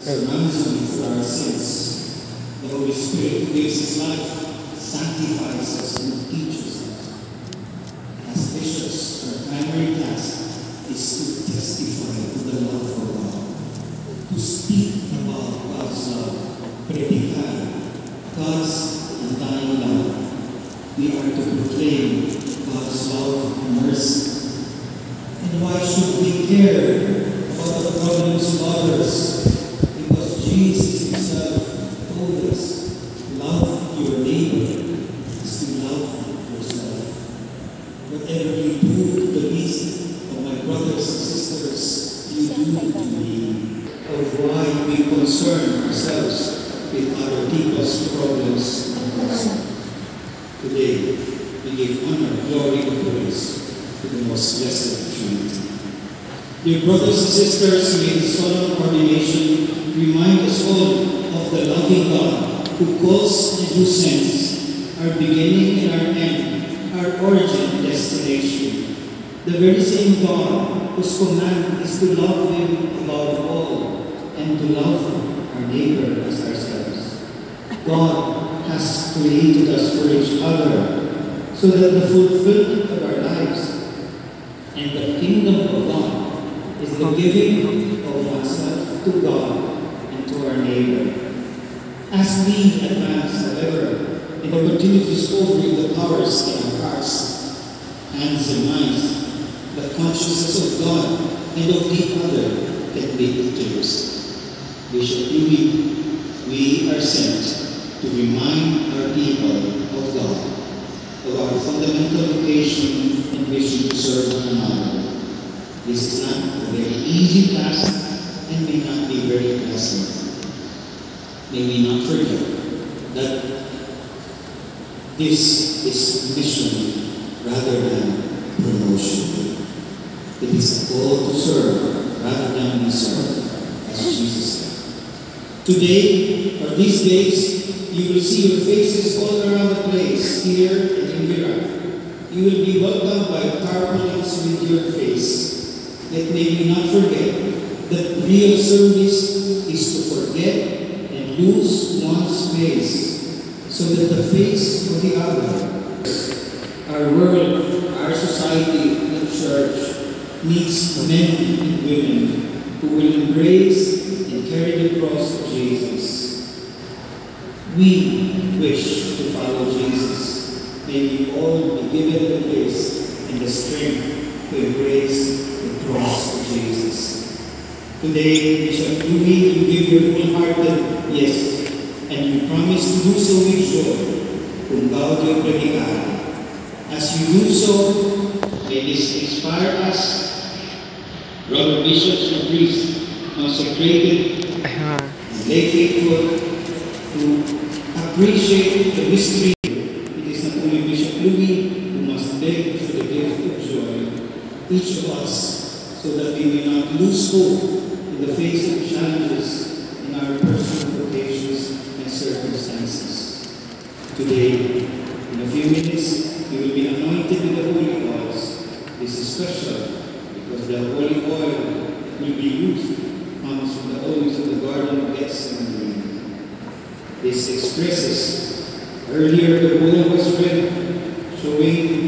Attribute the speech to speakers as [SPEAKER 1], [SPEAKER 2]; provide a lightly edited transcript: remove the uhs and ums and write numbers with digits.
[SPEAKER 1] as a ransom for our sins. The Holy Spirit gives His life, sanctifies us, and teaches us. As bishops, our primary task is to testify to the love of God, to speak about God's love, predicar God's undying love. We are to proclaim God's love and mercy. And why should we care about the problems of others? Because Jesus Himself told us, love your neighbor is to love yourself. Whatever you do to the least of my brothers and sisters, you do to me. Of why we concern ourselves with other people's problems and concerns. Today, we give honor, glory, and praise to the most blessed Trinity. Dear brothers and sisters, may the solemn ordination remind us all of the loving God who calls and who sends, our beginning and our end, our origin and destination. The very same God whose command is to love Him above all and to love our neighbor as ourselves. God has created us for each other so that the fulfillment of our lives and the kingdom of God is the giving of oneself to God and to our neighbor. As we advance, however, in the continued discovery of the powers in our hearts, hands and minds, the consciousness of God and of the other can be clearest. Bishop Louis, we are sent to remind our people of God, of our fundamental vocation and mission to serve one another. This is not a very easy task and may not be very pleasant. May we not forget that this is mission rather than promotion. It is a call to serve rather than be served, as Jesus said. Today, or these days, you will see your faces all around the place, here and in Iraq. You will be welcomed by tarpaulins with your face. Yet may we not forget that real service is to forget and lose one's face, so that the face of the other, our world, our society, the church, needs men and women who will embrace and carry the cross of Jesus. We wish to follow Jesus. May we all be given the grace and the strength to embrace the cross of Jesus. Today, Bishop Louis, you give your wholehearted yes, and you promise to do so with joy, cum gaudio predicare. As you do so, may this inspire us, brother bishops and priests, consecrated and lay faithful, to appreciate the mystery. It is not only Bishop Louis who must beg for the gift of joy, each of us, so that we may not lose hope in the face of challenges in our personal vocations and circumstances. Today, in a few minutes, you will be anointed with the holy oils. This is special because the holy oil will be used comes from the oils of the Garden of Gethsemane. This expresses, earlier the bull was read, showing